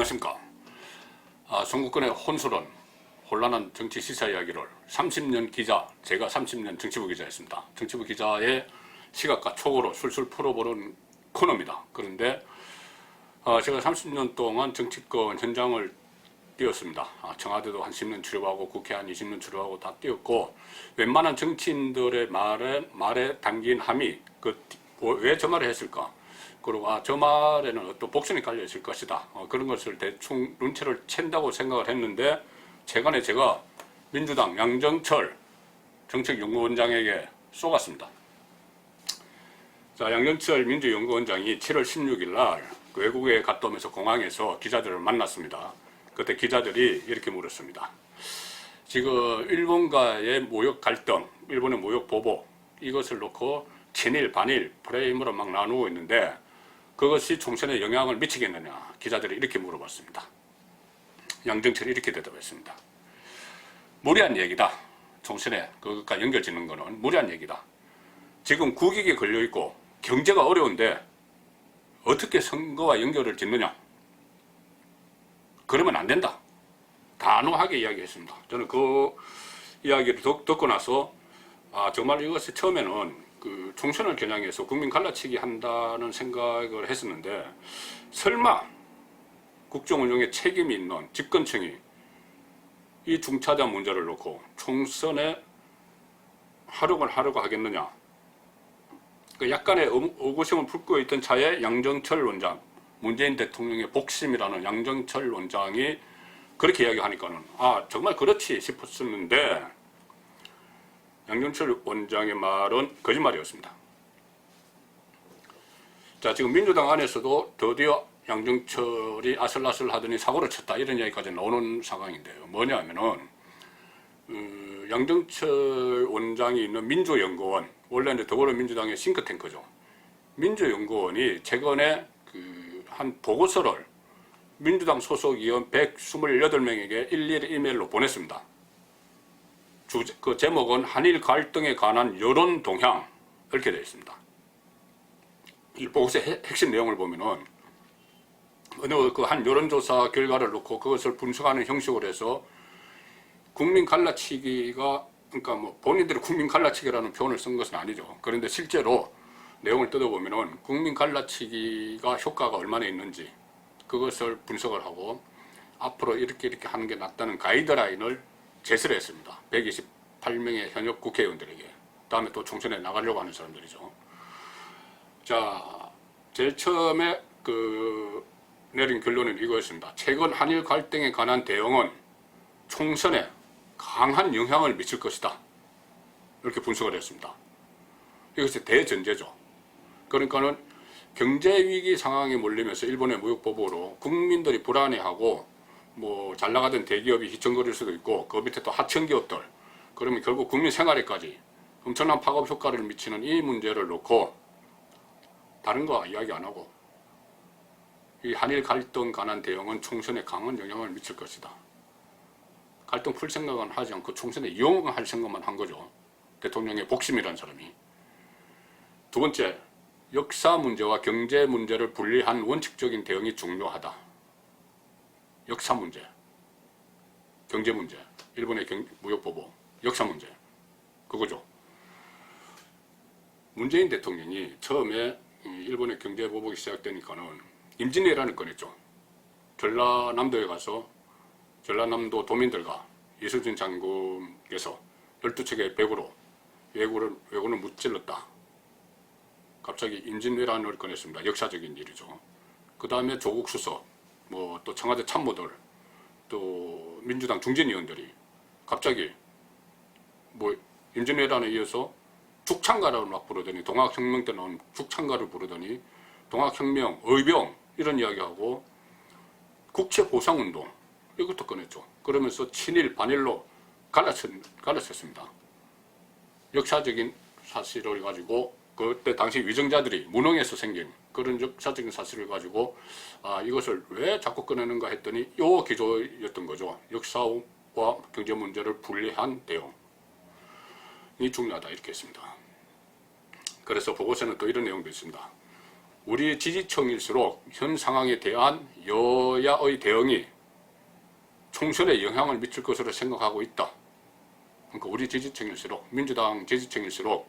안녕하십니까. 전국권의 혼란한 정치 시사 이야기를 30년 기자, 제가 30년 정치부 기자였습니다. 정치부 기자의 시각과 촉으로 술술 풀어보는 코너입니다. 그런데 제가 30년 동안 정치권 현장을 뛰었습니다. 청와대도 한 10년 출입하고 국회 한 20년 출입하고 다 뛰었고, 웬만한 정치인들의 말에 담긴 함이 왜 저 말을 했을까? 그리고 저 말에는 또 복선이 깔려 있을 것이다. 그런 것을 대충 눈치를 챈다고 생각을 했는데, 최근에 제가 민주당 양정철 정책연구원장에게 쏘갔습니다. 자, 양정철 민주연구원장이 7월 16일 날 외국에 갔다 오면서 공항에서 기자들을 만났습니다. 그때 기자들이 이렇게 물었습니다. 지금 일본과의 무역 갈등, 일본의 무역 보복, 이것을 놓고 친일, 반일 프레임으로 막 나누고 있는데 그것이 총선에 영향을 미치겠느냐, 기자들이 이렇게 물어봤습니다. 양정철이 이렇게 대답했습니다. 무리한 얘기다. 총선에 그것과 연결 짓는 거는 무리한 얘기다. 지금 국익에 걸려있고 경제가 어려운데 어떻게 선거와 연결을 짓느냐. 그러면 안 된다. 단호하게 이야기했습니다. 저는 그 이야기를 듣고 나서 정말 이것이 처음에는 총선을 겨냥해서 국민 갈라치기 한다는 생각을 했었는데, 설마 국정 운영에 책임이 있는 집권층이 이 중차대한 문제를 놓고 총선에 활용을 하려고 하겠느냐. 약간의 의구심을 품고 있던 차에 양정철 원장, 문재인 대통령의 복심이라는 양정철 원장이 그렇게 이야기하니까는 정말 그렇지 싶었었는데, 양정철 원장의 말은 거짓말이었습니다. 자, 지금 민주당 안에서도 드디어 양정철이 아슬아슬 하더니 사고를 쳤다, 이런 이야기까지 나오는 상황인데요. 뭐냐면은 양정철 원장이 있는 민주연구원, 원래는 더불어민주당의 싱크탱크죠. 민주연구원이 최근에 한 보고서를 민주당 소속 의원 128명에게 일일이 이메일로 보냈습니다. 그 제목은 한일 갈등에 관한 여론 동향, 이렇게 되어 있습니다. 이 보고서의 핵심 내용을 보면은 어느 한 여론조사 결과를 놓고 그것을 분석하는 형식으로 해서 국민 갈라치기가, 그러니까 본인들이 국민 갈라치기라는 표현을 쓴 것은 아니죠. 그런데 실제로 내용을 뜯어보면은 국민 갈라치기가 효과가 얼마나 있는지 그것을 분석을 하고 앞으로 이렇게 하는 게 낫다는 가이드라인을 제시를 했습니다. 128명의 현역 국회의원들에게. 다음에 또 총선에 나가려고 하는 사람들이죠. 자, 제일 처음에 내린 결론은 이거였습니다. 최근 한일 갈등에 관한 대응은 총선에 강한 영향을 미칠 것이다. 이렇게 분석을 했습니다. 이것이 대전제죠. 그러니까는 경제위기 상황에 몰리면서 일본의 무역보복으로 국민들이 불안해하고 잘 나가던 대기업이 휘청거릴 수도 있고, 그 밑에 또 하청기업들, 그러면 결국 국민 생활에까지 엄청난 파급 효과를 미치는 이 문제를 놓고 다른 거 이야기 안 하고 이 한일 갈등 관한 대응은 총선에 강한 영향을 미칠 것이다. 갈등 풀 생각은 하지 않고 총선에 이용할 생각만 한 거죠. 대통령의 복심이라는 사람이. 두 번째, 역사 문제와 경제 문제를 분리한 원칙적인 대응이 중요하다. 역사 문제, 경제 문제, 일본의 무역보복, 역사 문제, 그거죠. 문재인 대통령이 처음에 일본의 경제보복이 시작되니까는 임진왜란을 꺼냈죠. 전라남도에 가서 전라남도 도민들과 이순신 장군께서 12척의 배구로 왜군을 무찔렀다. 갑자기 임진왜란을 꺼냈습니다. 역사적인 일이죠. 그 다음에 조국 수석, 또 청와대 참모들, 또 민주당 중진위원들이 갑자기 임진왜란에 이어서 죽창가를 막 부르더니, 동학혁명 때 나온 죽창가를 부르더니 동학혁명, 의병 이런 이야기하고 국채보상운동 이것도 꺼냈죠. 그러면서 친일, 반일로 갈라쳤습니다. 역사적인 사실을 가지고 그때 당시 위정자들이 무능해서 생긴 그런 역사적인 사실을 가지고 이것을 왜 자꾸 꺼내는가 했더니 요 기조였던 거죠. 역사와 경제 문제를 분리한 대응이 중요하다, 이렇게 했습니다. 그래서 보고서는 또 이런 내용도 있습니다. 우리 지지층일수록 현 상황에 대한 여야의 대응이 총선에 영향을 미칠 것으로 생각하고 있다. 그러니까 우리 지지층일수록, 민주당 지지층일수록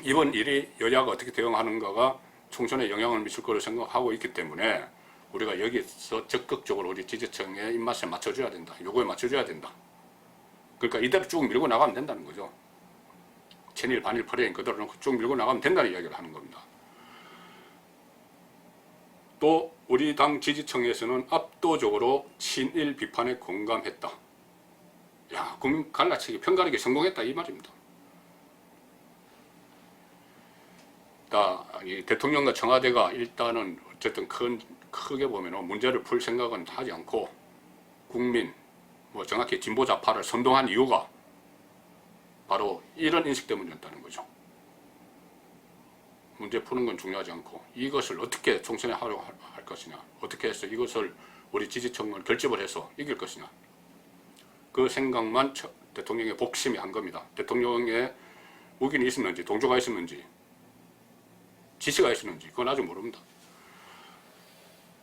이번 일이 여야가 어떻게 대응하는가가 총선에 영향을 미칠 것으로 생각하고 있기 때문에 우리가 여기서 적극적으로 우리 지지층의 입맛에 맞춰줘야 된다. 요거에 맞춰줘야 된다. 그러니까 이대로 쭉 밀고 나가면 된다는 거죠. 친일 반일 프레임 그대로 놓고 쭉 밀고 나가면 된다는 이야기를 하는 겁니다. 또 우리 당 지지층에서는 압도적으로 친일 비판에 공감했다. 야, 국민 갈라치기 편가르기 성공했다 이 말입니다. 이 대통령과 청와대가 일단은 어쨌든 크게 보면 문제를 풀 생각은 하지 않고 국민, 정확히 진보좌파를 선동한 이유가 바로 이런 인식 때문이었다는 거죠. 문제 푸는 건 중요하지 않고 이것을 어떻게 총선에 하려고 할 것이냐, 어떻게 해서 이것을 우리 지지층을 결집을 해서 이길 것이냐, 그 생각만 대통령의 복심이 한 겁니다. 대통령의 우기는 있었는지 동조가 있었는지 지시가 있었는지 그건 아직 모릅니다.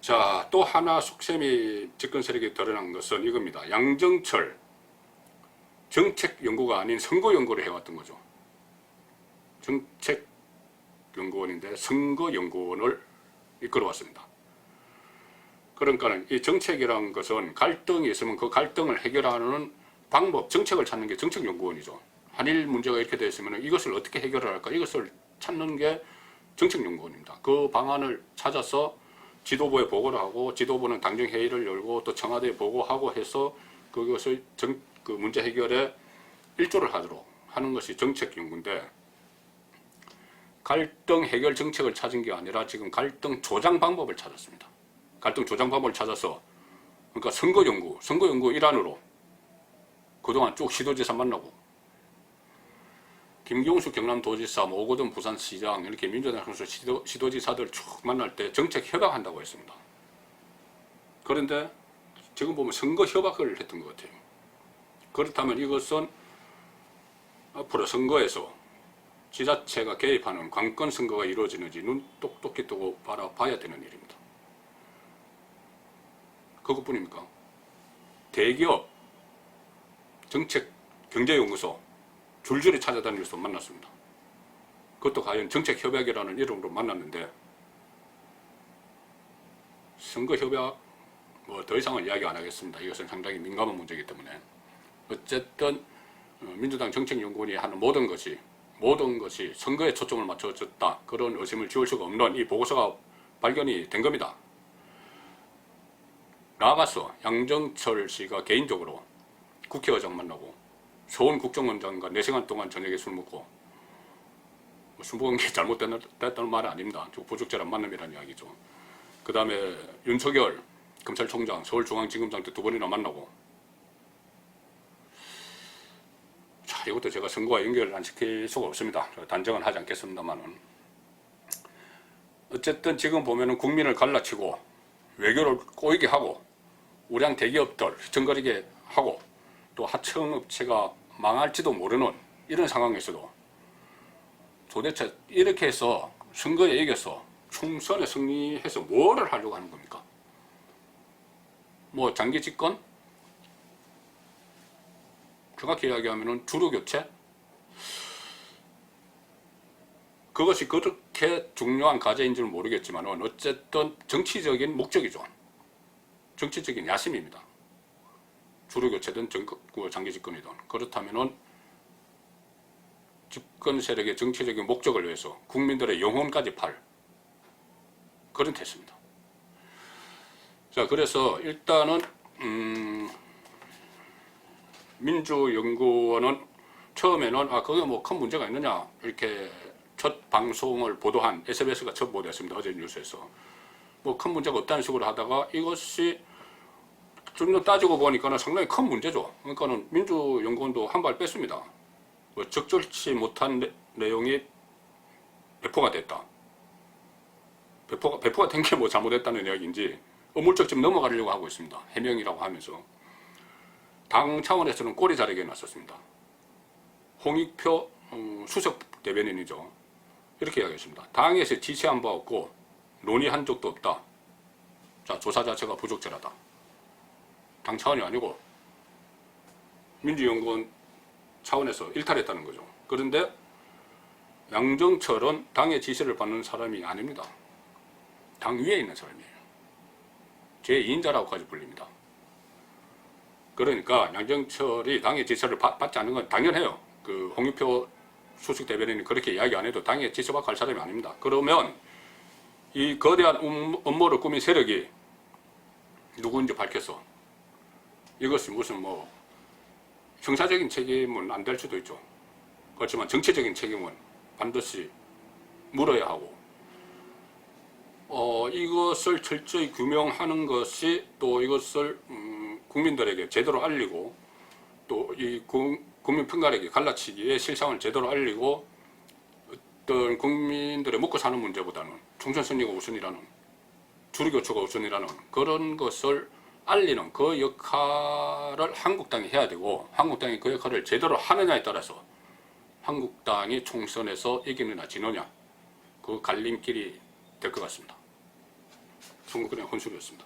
자, 또 하나 속셈이 집권 세력에 드러난 것은 이겁니다. 양정철 정책 연구가 아닌 선거 연구를 해왔던 거죠. 정책 연구원인데 선거 연구원을 이끌어왔습니다. 그러니까 이 정책이라는 것은 갈등이 있으면 그 갈등을 해결하는 방법, 정책을 찾는 게 정책연구원이죠. 한일 문제가 이렇게 되어 있으면 이것을 어떻게 해결을 할까, 이것을 찾는 게 정책연구원입니다. 그 방안을 찾아서 지도부에 보고를 하고 지도부는 당정회의를 열고 또 청와대에 보고하고 해서 그것을 그 문제 해결에 일조를 하도록 하는 것이 정책연구인데, 갈등 해결 정책을 찾은 게 아니라 지금 갈등 조장 방법을 찾았습니다. 갈등 조장 방법을 찾아서, 그러니까 선거연구 일환으로 그동안 쭉 시도지사 만나고, 김경수 경남도지사, 오거돈 부산시장 이렇게 민주당에서 시도지사들 쭉 만날 때 정책 협약한다고 했습니다. 그런데 지금 보면 선거 협약을 했던 것 같아요. 그렇다면 이것은 앞으로 선거에서 지자체가 개입하는 관권 선거가 이루어지는지 눈 똑똑히 뜨고 바라봐야 되는 일입니다. 그것뿐입니까? 대기업, 정책, 경제연구소 줄줄이 찾아다니면서 만났습니다. 그것도 과연 정책협약이라는 이름으로 만났는데, 선거협약 더 이상은 이야기 안 하겠습니다. 이것은 상당히 민감한 문제이기 때문에. 어쨌든 민주당 정책연구원이 하는 모든 것이 선거에 초점을 맞춰졌다, 그런 의심을 지울 수가 없는 이 보고서가 발견이 된 겁니다. 나아가서 양정철 씨가 개인적으로 국회의장 만나고 서울 국정원장과 4시간 동안 저녁에 술 먹고, 술 먹은 게 잘못됐다는 말은 아닙니다. 부적절한 만남이라는 이야기죠. 그 다음에 윤석열 검찰총장 서울중앙지검장 때 2번이나 만나고, 자, 이것도 제가 선거와 연결을 안 시킬 수가 없습니다. 단정은 하지 않겠습니다만은. 어쨌든 지금 보면은 국민을 갈라치고 외교를 꼬이게 하고 우량 대기업들 휘청거리게 하고 또 하청업체가 망할지도 모르는 이런 상황에서도 도대체 이렇게 해서 선거에 이겨서 총선에 승리해서 뭐를 하려고 하는 겁니까? 장기 집권? 정확히 이야기하면 주류 교체? 그것이 그렇게 중요한 과제인 줄 모르겠지만 어쨌든 정치적인 목적이죠. 정치적인 야심입니다. 주류 교체든 장기 집권이든. 그렇다면 집권 세력의 정치적인 목적을 위해서 국민들의 영혼까지 팔 그런 태세입니다. 자, 그래서 일단은 민주연구원은 처음에는 그게 큰 문제가 있느냐 이렇게 첫 방송을 보도한 SBS가 첫 보도했습니다. 어제 뉴스에서 큰 문제가 없다는 식으로 하다가 이것이 좀 더 따지고 보니까는 상당히 큰 문제죠. 그러니까는 민주연구원도 한 발 뺐습니다. 적절치 못한 내용이 배포가 됐다. 배포가 된 게 잘못했다는 이야기인지 어물쩍 좀 넘어가려고 하고 있습니다. 해명이라고 하면서. 당 차원에서는 꼬리 자르게 놨었습니다. 홍익표 수석 대변인이죠. 이렇게 이야기했습니다. 당에서 지시한 바 없고 논의한 적도 없다. 자, 조사 자체가 부적절하다. 당 차원이 아니고 민주연구원 차원에서 일탈했다는 거죠. 그런데 양정철은 당의 지시를 받는 사람이 아닙니다. 당 위에 있는 사람이에요. 제2인자라고까지 불립니다. 그러니까 양정철이 당의 지시를 받지 않는 건 당연해요. 그 홍익표 수석 대변인이 그렇게 이야기 안 해도 당의 지시받고 할 사람이 아닙니다. 그러면 이 거대한 음모를 꾸민 세력이 누구인지 밝혀서 이것이 무슨 뭐 형사적인 책임은 안 될 수도 있죠. 그렇지만 정치적인 책임은 반드시 물어야 하고 이것을 철저히 규명하는 것이 또 이것을 국민들에게 제대로 알리고 또 이 국민평가에게 갈라치기에 실상을 제대로 알리고 어떤 국민들의 먹고 사는 문제보다는 총선 승리가 우선이라는 주류교체가 우선이라는 그런 것을 알리는 그 역할을 한국당이 해야 되고 한국당이 그 역할을 제대로 하느냐에 따라서 한국당이 총선에서 이기느냐 지느냐 그 갈림길이 될 것 같습니다. 선거권의 혼술이었습니다.